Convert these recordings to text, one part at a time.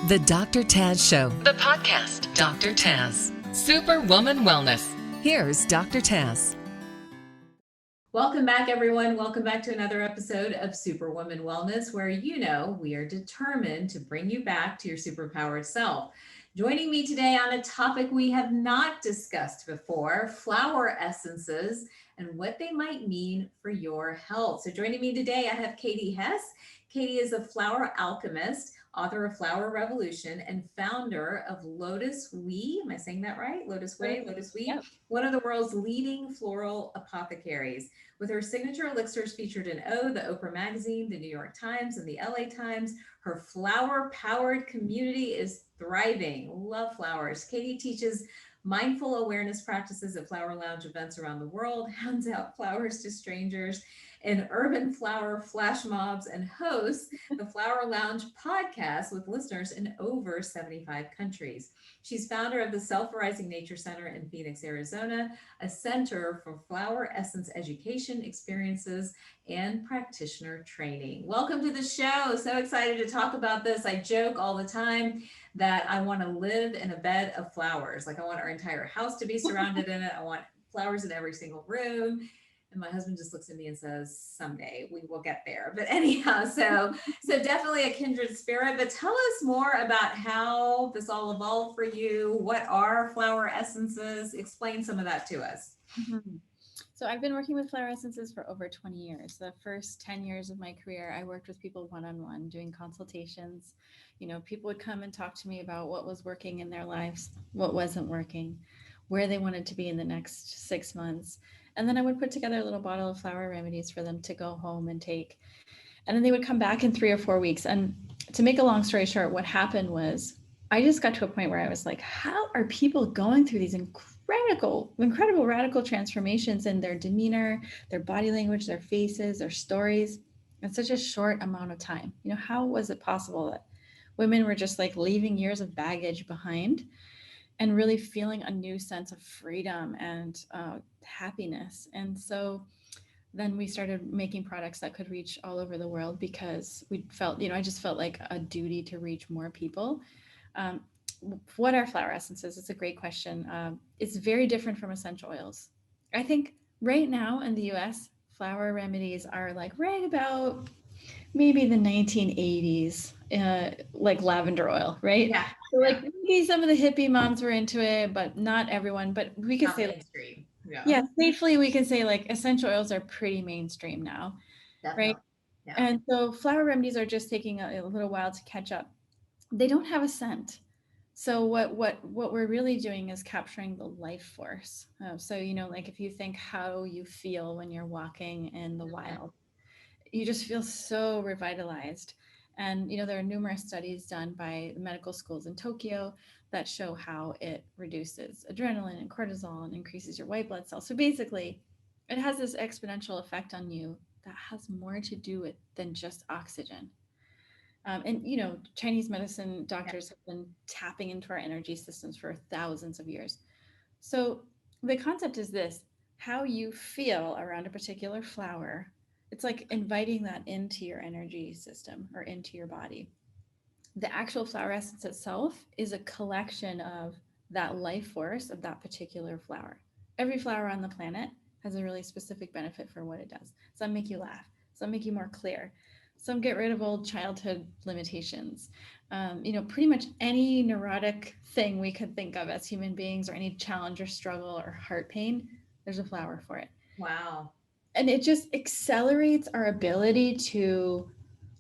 The Dr. Taz Show, the podcast. Dr. Taz, Superwoman Wellness. Here's Dr. Taz. Welcome back, everyone. Welcome back to another episode of Superwoman Wellness, where we are determined to bring you back to your superpowered self. Joining me today on a topic we have not discussed before, flower essences and what they might mean for your health. So joining me today, I have Katie Hess. Katie is a flower alchemist, author of Flower Revolution, and founder of Lotus We. Am I saying that right? Lotus Way, Lotus We, Yep. one of the world's leading floral apothecaries. With her signature elixirs featured in O, the Oprah Magazine, the New York Times, and the LA Times, her flower-powered community is thriving. Love flowers. Katie teaches mindful awareness practices at flower lounge events around the world, hands out flowers to strangers in urban flower flash mobs, and hosts the Flower Lounge podcast with listeners in over 75 countries. She's founder of the Self-Arising Nature Center in Phoenix, Arizona, a center for flower essence education, experiences, and practitioner training. Welcome to the show. So excited to talk about this. I joke all the time that I want to live in a bed of flowers. Like I want our entire house to be surrounded in it. I want flowers in every single room. And my husband just looks at me and says, someday we will get there. But anyhow, so definitely a kindred spirit. But tell us more about how this all evolved for you. What are flower essences? Explain some of that to us. Mm-hmm. So I've been working with flower essences for over 20 years. The first 10 years of my career, I worked with people one-on-one doing consultations. You know, people would come and talk to me about what was working in their lives, what wasn't working, where they wanted to be in the next 6 months. And then I would put together a little bottle of flower remedies for them to go home and take. And then they would come back in 3 or 4 weeks. And to make a long story short, what happened was I just got to a point where I was like, how are people going through these incredible radical transformations in their demeanor, their body language, their faces, their stories in such a short amount of time? You know, how was it possible that women were just like leaving years of baggage behind and really feeling a new sense of freedom and happiness? And so then we started making products that could reach all over the world because we felt, I just felt like a duty to reach more people. Um, what are flower essences? It's a great question. It's very different from essential oils. I think right now in the US, flower remedies are like right about maybe the 1980s, like lavender oil, right? Yeah. So like maybe some of the hippie moms were into it, but not everyone. But we could Not say, mainstream. yeah, safely we can say like essential oils are pretty mainstream now, Definitely. right? Yeah. And so flower remedies are just taking a little while to catch up. They don't have a scent. So what we're really doing is capturing the life force. So like if you think how you feel when you're walking in the wild, you just feel so revitalized. And there are numerous studies done by the medical schools in Tokyo that show how it reduces adrenaline and cortisol and increases your white blood cells. So basically, it has this exponential effect on you that has more to do with than just oxygen. And Chinese medicine doctors have been tapping into our energy systems for thousands of years. So the concept is this: how you feel around a particular flower. It's like inviting that into your energy system or into your body. The actual flower essence itself is a collection of that life force of that particular flower. Every flower on the planet has a really specific benefit for what it does. Some make you laugh, some make you more clear, some get rid of old childhood limitations. Pretty much any neurotic thing we could think of as human beings, or any challenge or struggle or heart pain, there's a flower for it. Wow. And it just accelerates our ability to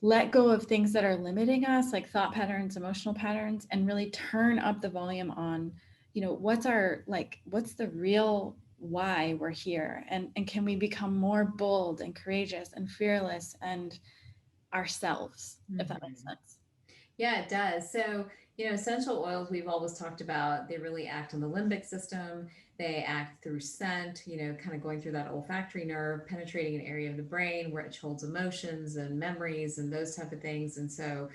let go of things that are limiting us, like thought patterns, emotional patterns, and really turn up the volume on, what's the real why we're here, and can we become more bold and courageous and fearless and ourselves, if that makes sense. Yeah, it does. So, essential oils we've always talked about, they really act on the limbic system. They act through scent, kind of going through that olfactory nerve, penetrating an area of the brain which holds emotions and memories and those type of things. And so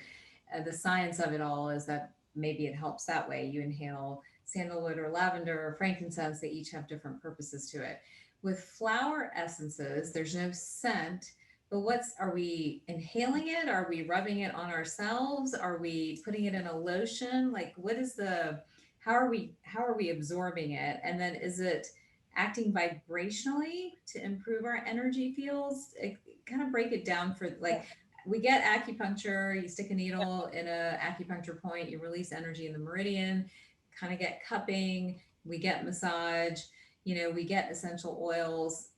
the science of it all is that maybe it helps that way. You inhale sandalwood or lavender or frankincense, they each have different purposes to it. With flower essences, there's no scent, But are we inhaling it? Are we rubbing it on ourselves? Are we putting it in a lotion? Like what is how are we absorbing it? And then is it acting vibrationally to improve our energy fields? Kind of break it down for like, we get acupuncture, you stick a needle in a acupuncture point, you release energy in the meridian, kind of get cupping, we get massage, we get essential oils.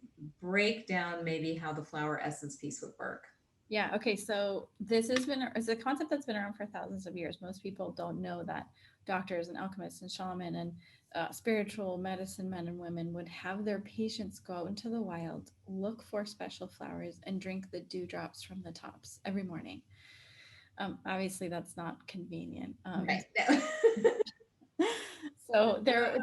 Break down maybe how the flower essence piece would work. Yeah. Okay. So this is a concept that's been around for thousands of years. Most people don't know that doctors and alchemists and shaman and spiritual medicine men and women would have their patients go out into the wild, look for special flowers, and drink the dewdrops from the tops every morning. Obviously, that's not convenient. Right. So there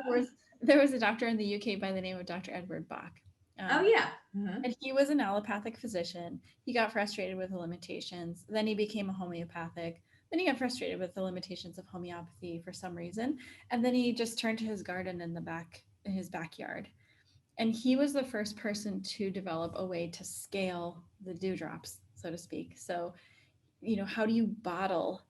was a doctor in the UK by the name of Dr. Edward Bach. Oh yeah. Uh-huh. And he was an allopathic physician. He got frustrated with the limitations. Then he became a homeopathic. Then he got frustrated with the limitations of homeopathy for some reason. And then he just turned to his garden in his backyard. And he was the first person to develop a way to scale the dewdrops, so to speak. So, how do you bottle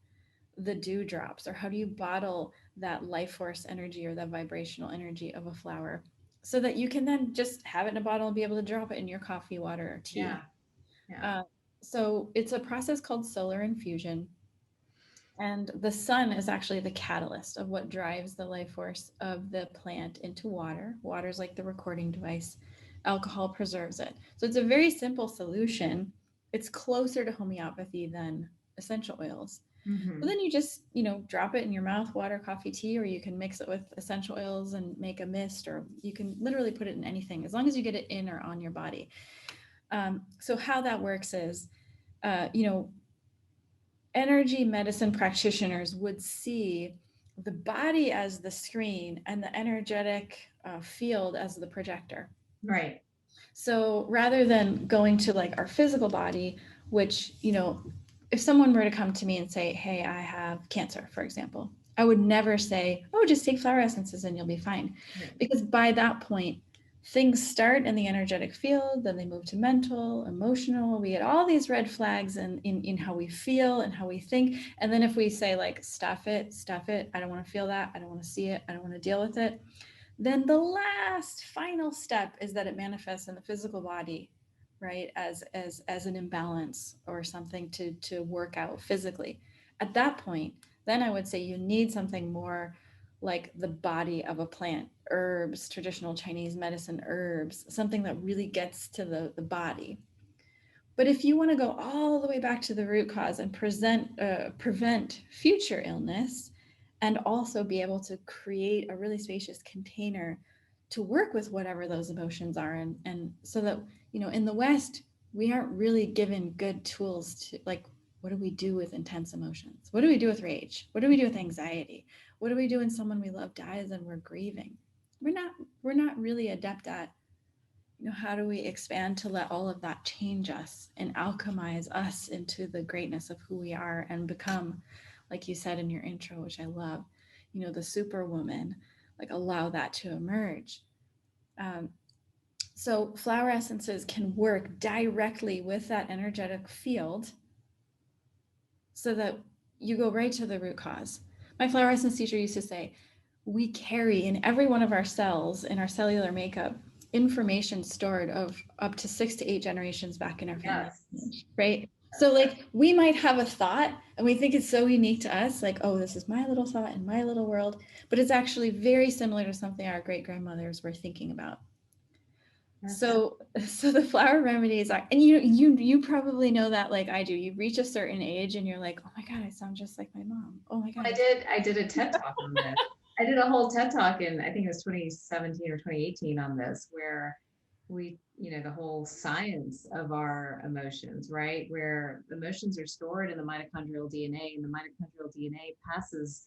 the dewdrops, or how do you bottle that life force energy or that vibrational energy of a flower so that you can then just have it in a bottle and be able to drop it in your coffee, water, or tea? Yeah. Yeah. So it's a process called solar infusion. And the sun is actually the catalyst of what drives the life force of the plant into water. Water is like the recording device. Alcohol preserves it. So it's a very simple solution. It's closer to homeopathy than essential oils. Mm-hmm. So then you just, drop it in your mouth, water, coffee, tea, or you can mix it with essential oils and make a mist, or you can literally put it in anything as long as you get it in or on your body. So how that works is, energy medicine practitioners would see the body as the screen and the energetic field as the projector. Right. So rather than going to like our physical body, which, if someone were to come to me and say, hey, I have cancer, for example, I would never say, oh, just take flower essences and you'll be fine. Right. Because by that point, things start in the energetic field, then they move to mental, emotional. We get all these red flags in how we feel and how we think. And then if we say like, stuff it, I don't want to feel that, I don't want to see it, I don't want to deal with it, then the last final step is that it manifests in the physical body, right, as an imbalance or something to work out physically. At that point, then I would say you need something more like the body of a plant, herbs, traditional Chinese medicine herbs, something that really gets to the body. But if you want to go all the way back to the root cause and prevent future illness, and also be able to create a really spacious container to work with whatever those emotions are, and so that, in the West, we aren't really given good tools to, like, what do we do with intense emotions? What do we do with rage? What do we do with anxiety? What do we do when someone we love dies and we're grieving? We're not really adept at, how do we expand to let all of that change us and alchemize us into the greatness of who we are and become, like you said in your intro, which I love, the superwoman, like allow that to emerge. So flower essences can work directly with that energetic field so that you go right to the root cause. My flower essence teacher used to say, we carry in every one of our cells, in our cellular makeup, information stored of up to 6 to 8 generations back in our family. Yes. Right? So like we might have a thought and we think it's so unique to us, like, oh, this is my little thought in my little world, but it's actually very similar to something our great grandmothers were thinking about. So the flower remedies are, and you probably know that like I do. You reach a certain age and you're like, oh my God, I sound just like my mom. Oh my God. I did a TED talk on this. I did a whole TED talk in, I think it was 2017 or 2018 on this, where we, the whole science of our emotions, right? Where emotions are stored in the mitochondrial DNA, and the mitochondrial DNA passes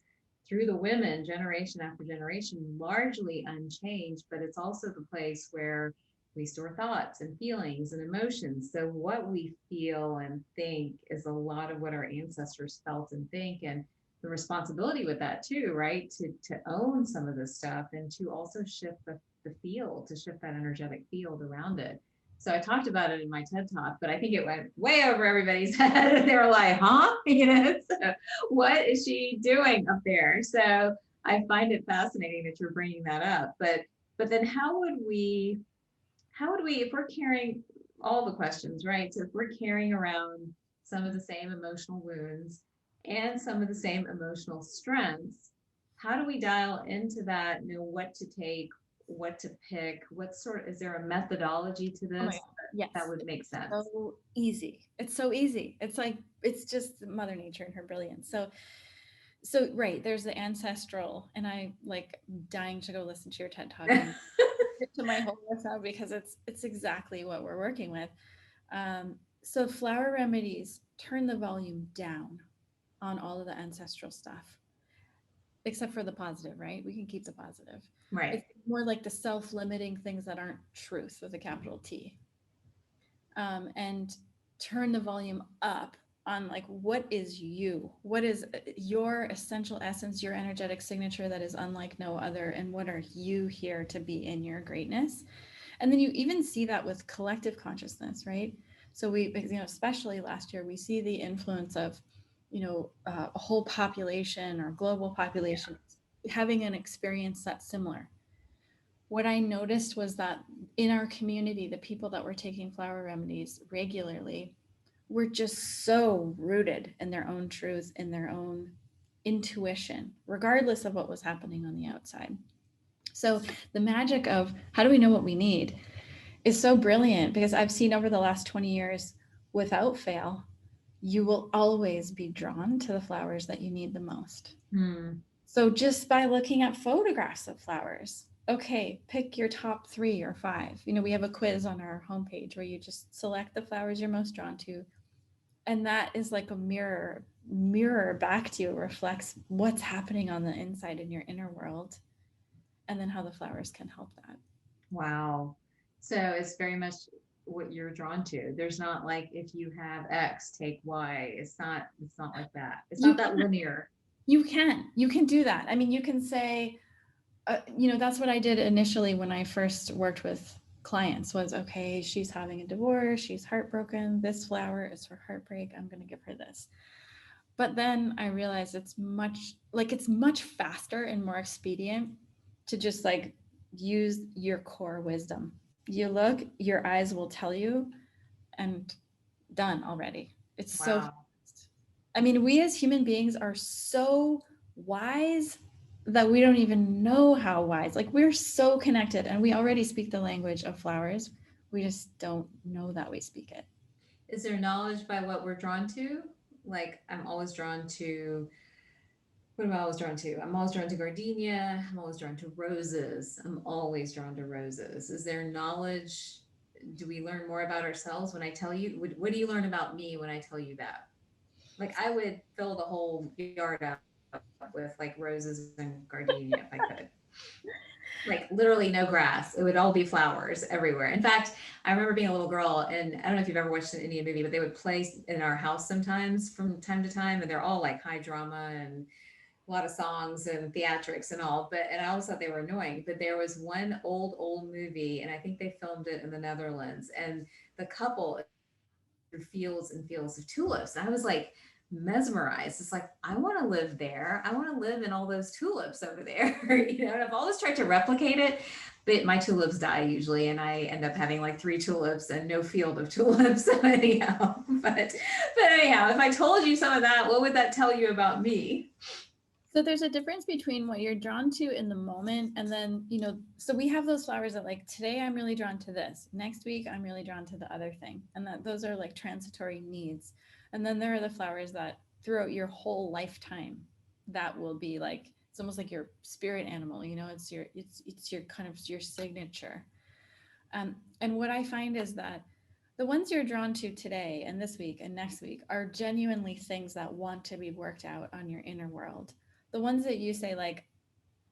through the women generation after generation, largely unchanged, but it's also the place where we store thoughts and feelings and emotions. So what we feel and think is a lot of what our ancestors felt and think, and the responsibility with that too, right? To own some of this stuff and to also shift the field, to shift that energetic field around it. So I talked about it in my TED talk, but I think it went way over everybody's head. They were like, huh? So what is she doing up there? So I find it fascinating that you're bringing that up. But then how would we, if we're carrying all the questions, right? So if we're carrying around some of the same emotional wounds and some of the same emotional strengths, how do we dial into that, know what to take, what to pick, is there a methodology to Oh my this God. Yes. that would make It's sense? so easy. It's so easy. It's like, it's just Mother Nature and her brilliance. So right, there's the ancestral, and I like dying to go listen to your TED talk and get to my whole list now because it's exactly what we're working with. So flower remedies turn the volume down on all of the ancestral stuff, except for the positive, right? We can keep the positive. Right. It's more like the self-limiting things that aren't truth with a capital T. And turn the volume up on like what is you, what is your essential essence, your energetic signature that is unlike no other, and what are you here to be in your greatness. And then you even see that with collective consciousness, right? So we, especially last year, we see the influence of a whole population or global population having an experience that's similar. What I noticed was that in our community, the people that were taking flower remedies regularly were just so rooted in their own truth, in their own intuition, regardless of what was happening on the outside. So the magic of how do we know what we need is so brilliant, because I've seen over the last 20 years, without fail, you will always be drawn to the flowers that you need the most. Hmm. So just by looking at photographs of flowers, okay, pick your top 3 or 5. We have a quiz on our homepage where you just select the flowers you're most drawn to. And that is like a mirror back to you. It reflects what's happening on the inside in your inner world, and then how the flowers can help that. Wow. So it's very much what you're drawn to. There's not like if you have X, take Y. It's not like that. It's You not can, that linear. you can do that. I mean, you can say, that's what I did initially when I first worked with clients was, okay, she's having a divorce, she's heartbroken, this flower is for heartbreak, I'm going to give her this. But then I realized it's much faster and more expedient to just like use your core wisdom. You look, your eyes will tell you, and done already. It's so Wow. fast. I mean, we as human beings are so wise that we don't even know how wise. Like, we're so connected and we already speak the language of flowers. We just don't know that we speak it. Is there knowledge by what we're drawn to? Like I'm always drawn to what am I always drawn to? I'm always drawn to gardenia. I'm always drawn to roses. I'm always drawn to roses. Is there knowledge? Do we learn more about ourselves when I tell you? What do you learn about me when I tell you that? Like I would fill the whole yard up with like roses and gardenia if I could. Like literally no grass. It would all be flowers everywhere. In fact, I remember being a little girl, and I don't know if you've ever watched an Indian movie, but they would play in our house sometimes from time to time, and they're all like high drama and a lot of songs and theatrics and all. And I always thought they were annoying. But there was one old movie, and I think they filmed it in the Netherlands, and the couple through fields and fields of tulips. And I was like mesmerized. It's like, I want to live there. I want to live in all those tulips over there. And I've always tried to replicate it, but my tulips die usually. And I end up having like 3 tulips and no field of tulips. So anyhow, but anyhow, if I told you some of that, what would that tell you about me? So there's a difference between what you're drawn to in the moment, and then, so we have those flowers that like today I'm really drawn to this. Next week I'm really drawn to the other thing. And that those are like transitory needs. And then there are the flowers that throughout your whole lifetime that will be like it's almost like your spirit animal, it's your kind of your signature. And what I find is that the ones you're drawn to today and this week and next week are genuinely things that want to be worked out on your inner world. The ones that you say, like,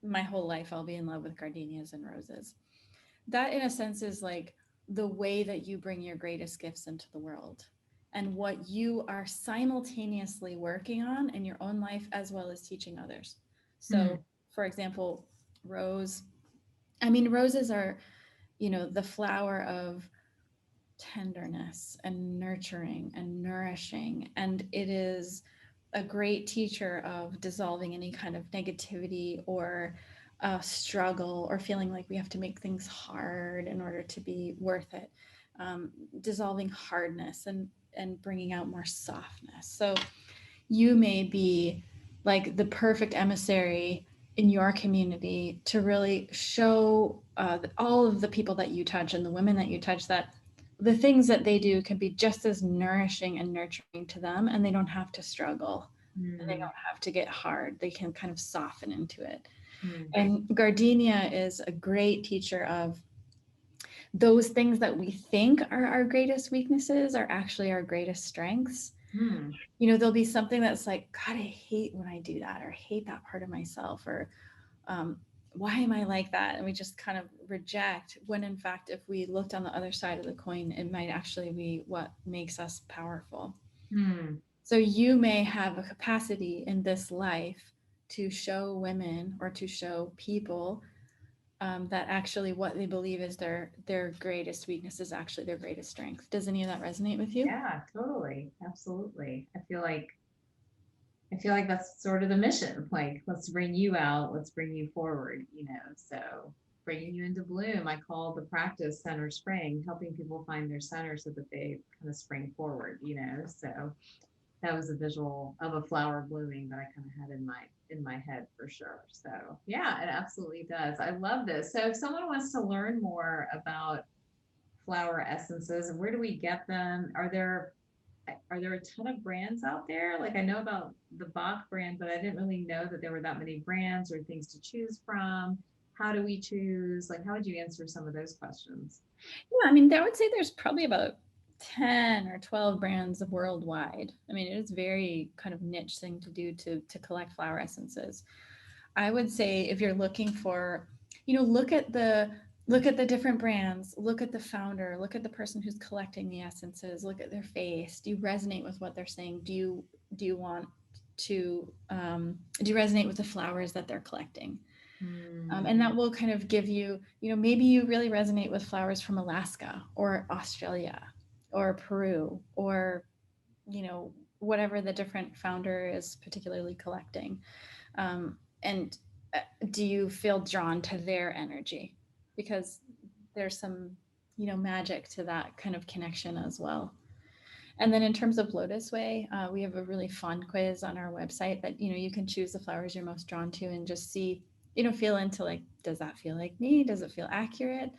my whole life I'll be in love with gardenias and roses. That, in a sense, is like the way that you bring your greatest gifts into the world and what you are simultaneously working on in your own life as well as teaching others. So, Hmm. for example, roses are, the flower of tenderness and nurturing and nourishing. And it is a great teacher of dissolving any kind of negativity or struggle or feeling like we have to make things hard in order to be worth it. Dissolving hardness and bringing out more softness. So you may be like the perfect emissary in your community to really show all of the people that you touch and the women that you touch that the things that they do can be just as nourishing and nurturing to them, and they don't have to struggle and they don't have to get hard. They can kind of soften into it. And gardenia is a great teacher of those things that we think are our greatest weaknesses are actually our greatest strengths. You know, there'll be something that's like, God, I hate when I do that, or hate that part of myself, or why am I like that? And we just kind of reject, when in fact, if we looked on the other side of the coin, it might actually be what makes us powerful. So you may have a capacity in this life to show women or to show people that actually what they believe is their greatest weakness is actually their greatest strength. Does any of that resonate with you? Yeah, totally. Absolutely. I feel like that's sort of the mission. Like, let's bring you out, let's bring you forward, you know. So bringing you into bloom, I call the practice center spring, helping people find their center so that they kind of spring forward, you know. So that was a visual of a flower blooming that I kind of had in my head for sure. So yeah, it absolutely does. I love this. So if someone wants to learn more about flower essences, and where do we get them? Are there a ton of brands out there? Like, I know about the Bach brand, but I didn't really know that there were that many brands or things to choose from. How do we choose? Like, how would you answer some of those questions? Yeah, I mean, I would say there's probably about 10 or 12 brands worldwide. I mean, it is very kind of niche thing to do to collect flower essences. I would say if you're looking for, you know, look at the different brands, look at the founder, look at the person who's collecting the essences, look at their face. Do you resonate with what they're saying? Do you want to do you resonate with the flowers that they're collecting? And that will kind of give you, you know, maybe you really resonate with flowers from Alaska or Australia or Peru or, you know, whatever the different founder is particularly collecting. And do you feel drawn to their energy? Because there's some, you know, magic to that kind of connection as well. And then in terms of Lotus Way, we have a really fun quiz on our website that, you know, you can choose the flowers you're most drawn to and just see, you know, feel into like, does that feel like me? Does it feel accurate?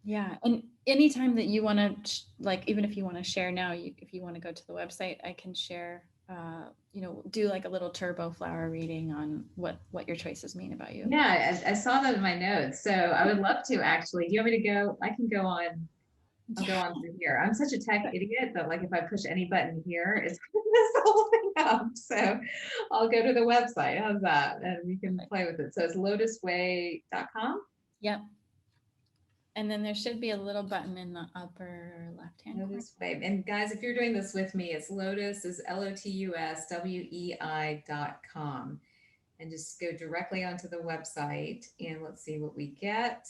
Yeah. And anytime that you want to, like, even if you want to share now, if you want to go to the website, I can share, you know, do like a little turbo flower reading on what your choices mean about you. Yeah, I saw that in my notes. So I would love to actually. Do you want me to go? I can go on. I'll go on through here. I'm such a tech idiot that, like, if I push any button here, it's going to mess the whole thing up. So I'll go to the website. How's that? And we can play with it. So it's lotusway.com. Yep. And then there should be a little button in the upper left-hand corner. Lotus Way. And guys, if you're doing this with me, it's Lotus is LOTUSWEI.com. And just go directly onto the website and let's see what we get.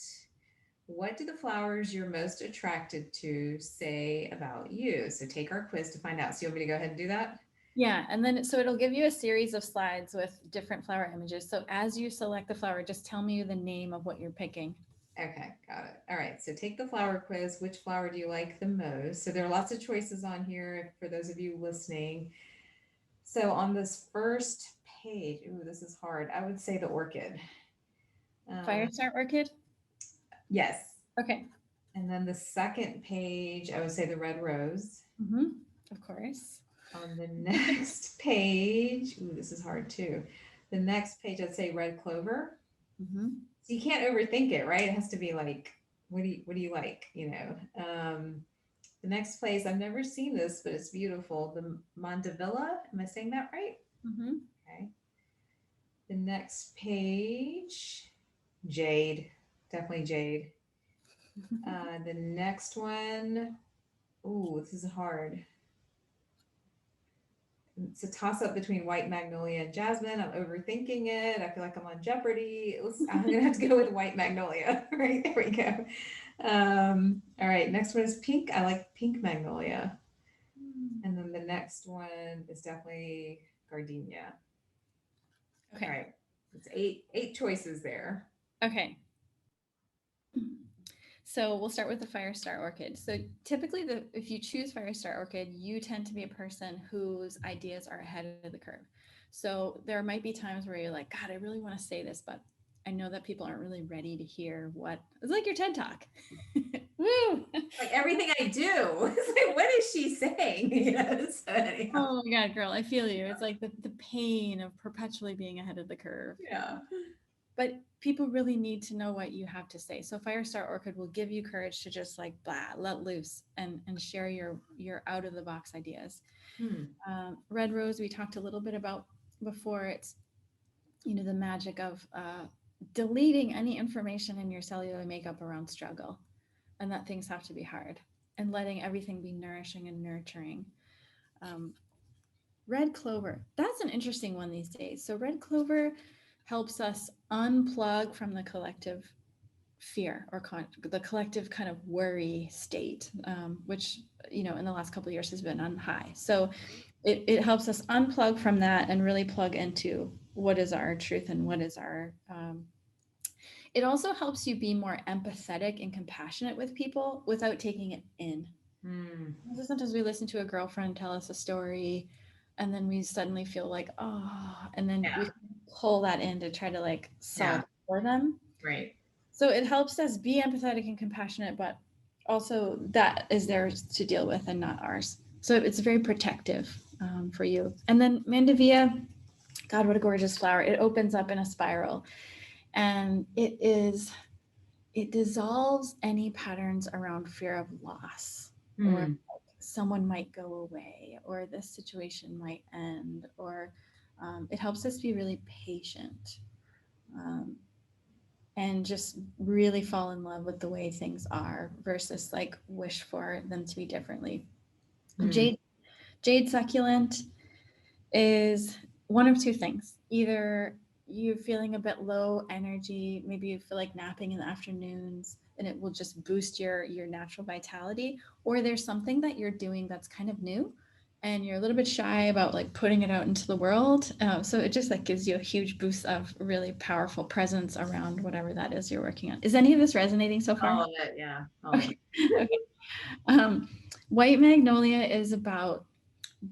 What do the flowers you're most attracted to say about you? So take our quiz to find out. So you want me to go ahead and do that? Yeah, and then so it'll give you a series of slides with different flower images. So as you select the flower, just tell me the name of what you're picking. Okay, got it. All right, so take the flower quiz. Which flower do you like the most? So there are lots of choices on here for those of you listening. So on this first page, ooh, this is hard. I would say the orchid. Fire Star Orchid? Yes. Okay. And then the second page, I would say the red rose. Of course. On the next page, ooh, this is hard too. The next page, I'd say red clover. So you can't overthink it, right? It has to be like, what do you like? You know. The next place, I've never seen this, but it's beautiful. The Mandevilla. Am I saying that right? Okay. The next page, jade. Definitely jade. The next one, ooh, this is hard. It's a toss up between white magnolia and jasmine. I'm overthinking it. I feel like I'm on Jeopardy. I'm going to have to go with white magnolia. Right, there we go. All right, next one is pink. I like pink magnolia. Hmm. And then the next one is definitely gardenia. All Okay. right. It's eight choices there. Okay. So we'll start with the fire star orchid. So typically, if you choose fire star orchid, you tend to be a person whose ideas are ahead of the curve. So there might be times where you're like, God, I really want to say this, but I know that people aren't really ready to hear what it's like your TED talk. Woo! Like everything I do. It's like, what is she saying? So anyhow. Oh my God, girl, I feel you. It's like the pain of perpetually being ahead of the curve. Yeah. But people really need to know what you have to say. So Firestar Orchid will give you courage to just like blah, let loose and share your out of the box ideas. Hmm. Red Rose, we talked a little bit about before. It's the magic of deleting any information in your cellular makeup around struggle, and that things have to be hard, and letting everything be nourishing and nurturing. Um, Red clover, that's an interesting one these days. So, red clover helps us unplug from the collective fear or the collective kind of worry state, which, in the last couple of years has been on high. So, it helps us unplug from that and really plug into what is our truth and what is our. It also helps you be more empathetic and compassionate with people without taking it in. Hmm. So sometimes we listen to a girlfriend tell us a story and then we suddenly feel like, oh, and then Yeah. we pull that in to try to like Yeah. solve for them. Right. So it helps us be empathetic and compassionate, but also that is theirs to deal with and not ours. So it's very protective for you. And then Mandevilla, God, what a gorgeous flower. It opens up in a spiral and it dissolves any patterns around fear of loss or Hmm. someone might go away or this situation might end or it helps us be really patient um, and just really fall in love with the way things are versus like wish for them to be differently. Hmm. Jade succulent is one of two things. Either you're feeling a bit low energy, maybe you feel like napping in the afternoons and it will just boost your natural vitality, or there's something that you're doing that's kind of new and you're a little bit shy about like putting it out into the world. So it just like gives you a huge boost of really powerful presence around whatever that is you're working on. Is any of this resonating so far? All of it. Yeah. All of Okay. it. Okay. Um, White magnolia is about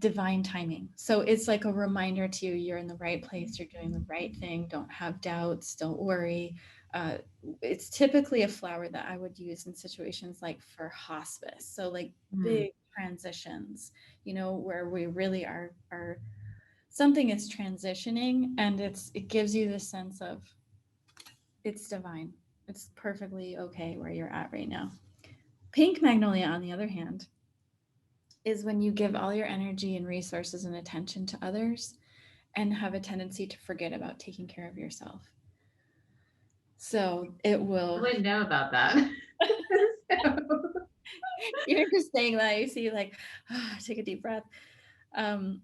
divine timing. So it's like a reminder to you you're in the right place, you're doing the right thing, don't have doubts, don't worry. Uh, it's typically a flower that I would use in situations like for hospice. So like Hmm. big transitions, where we really are something is transitioning and it gives you the sense of it's divine. It's perfectly okay where you're at right now. Pink magnolia, on the other hand, is when you give all your energy and resources and attention to others and have a tendency to forget about taking care of yourself. So it I will, wouldn't know about that. you're just saying that, you see, like, take a deep breath. Um,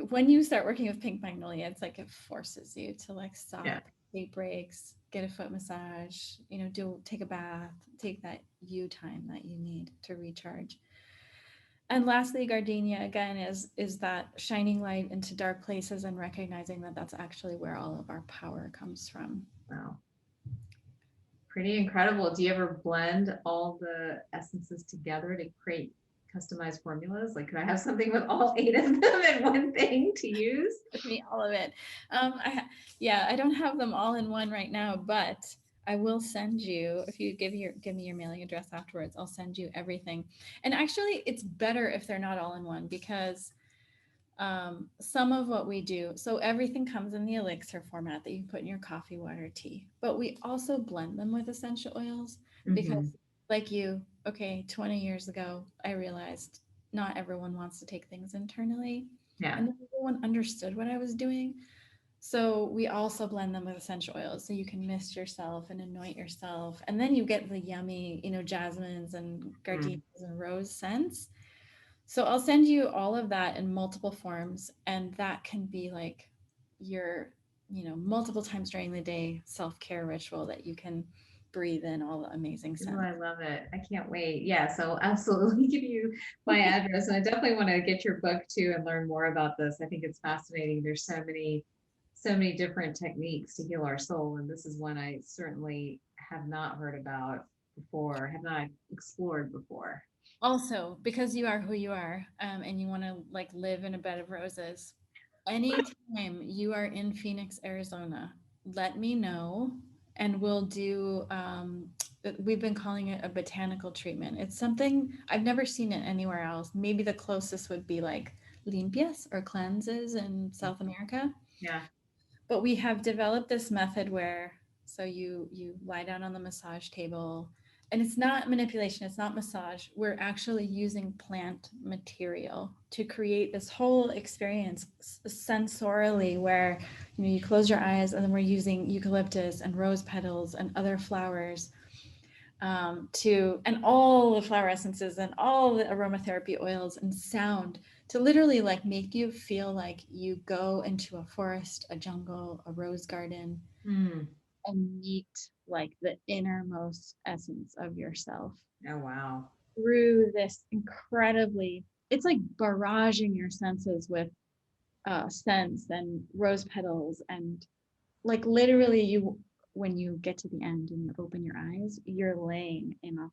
when you start working with pink magnolia, it's like it forces you to like Yeah. stop, take breaks, get a foot massage, take a bath, take that you time that you need to recharge. And lastly, gardenia again is that shining light into dark places and recognizing that that's actually where all of our power comes from. Wow. Pretty incredible. Do you ever blend all the essences together to create customized formulas? Like, could I have something with all eight of them in one thing to use? Give me all of it. Yeah, I don't have them all in one right now, but I will send you if you give me your mailing address afterwards. I'll send you everything. And actually, it's better if they're not all in one because some of what we do, so everything comes in the elixir format that you put in your coffee, water, tea, but we also blend them with essential oils because, Mm-hmm. like you, okay, 20 years ago, I realized not everyone wants to take things internally, Yeah. and not everyone understood what I was doing. So we also blend them with essential oils so you can mist yourself and anoint yourself, and then you get the yummy, jasmines and Mm. gardenias and rose scents. So I'll send you all of that in multiple forms, and that can be like your, multiple times during the day self care ritual that you can breathe in all the amazing Oh, scents. I love it. I can't wait. Yeah, so absolutely give you my address. And I definitely want to get your book too and learn more about this. I think it's fascinating. There's so many different techniques to heal our soul. And this is one I certainly have not heard about before, have not explored before. Also, because you are who you are, and you want to like live in a bed of roses, anytime you are in Phoenix, Arizona, let me know and we'll do we've been calling it a botanical treatment. It's something I've never seen it anywhere else. Maybe the closest would be like limpias or cleanses in South America. Yeah. But we have developed this method where so you lie down on the massage table, and it's not manipulation, it's not massage. We're actually using plant material to create this whole experience sensorially where you close your eyes and then we're using eucalyptus and rose petals and other flowers and all the flower essences and all the aromatherapy oils and sound to literally like make you feel like you go into a forest, a jungle, a rose garden, Mm. and meet like the innermost essence of yourself Oh, wow. through this incredibly, it's like barraging your senses with scents and rose petals and like literally you when you get to the end and you open your eyes, you're laying in a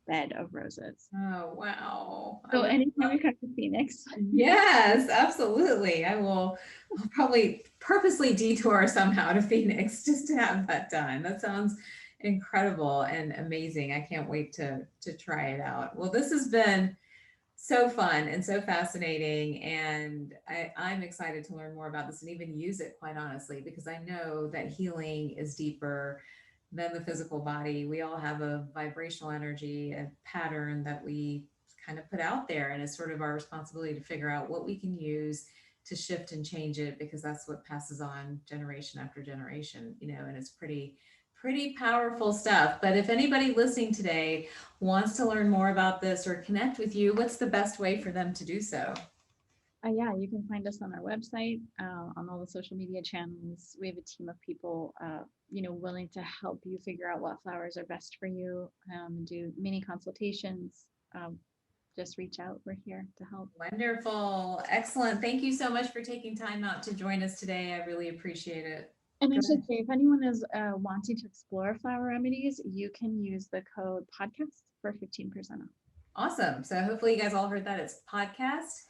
bed of roses. Oh, wow. So anytime you come to Phoenix, Yes, absolutely. I'll probably purposely detour somehow to Phoenix just to have that done. That sounds incredible and amazing. I can't wait to try it out. Well, this has been so fun and so fascinating. And I'm excited to learn more about this and even use it, quite honestly, because I know that healing is deeper than the physical body. We all have a vibrational energy, a pattern that we kind of put out there. And it's sort of our responsibility to figure out what we can use to shift and change it, because that's what passes on generation after generation, and it's pretty powerful stuff. But if anybody listening today wants to learn more about this or connect with you, what's the best way for them to do so? yeah, you can find us on our website, on all the social media channels. We have a team of people, willing to help you figure out what flowers are best for you, do mini consultations. Just reach out. We're here to help. Wonderful. Excellent. Thank you so much for taking time out to join us today. I really appreciate it. And I should say, if anyone is wanting to explore flower remedies, you can use the code podcast for 15% off. Awesome. So hopefully you guys all heard that. It's podcast.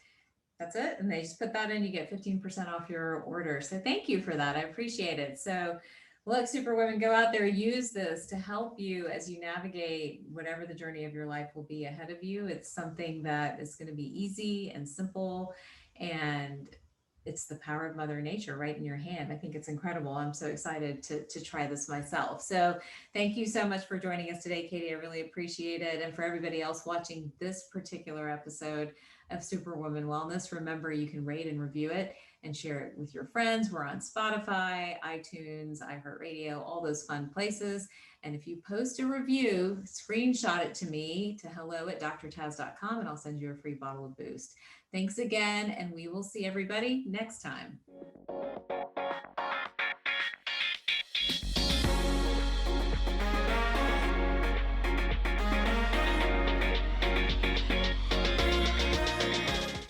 That's it. And they just put that in, you get 15% off your order. So thank you for that. I appreciate it. So look, Superwomen, go out there, use this to help you as you navigate whatever the journey of your life will be ahead of you. It's something that is going to be easy and simple, and it's the power of Mother Nature right in your hand. I think it's incredible. I'm so excited to try this myself. So thank you so much for joining us today, Katie. I really appreciate it. And for everybody else watching this particular episode of Superwoman Wellness, remember you can rate and review it and share it with your friends. We're on Spotify, iTunes, iHeartRadio, all those fun places. And if you post a review, screenshot it to me to hello@drtaz.com and I'll send you a free bottle of Boost. Thanks again, and we will see everybody next time.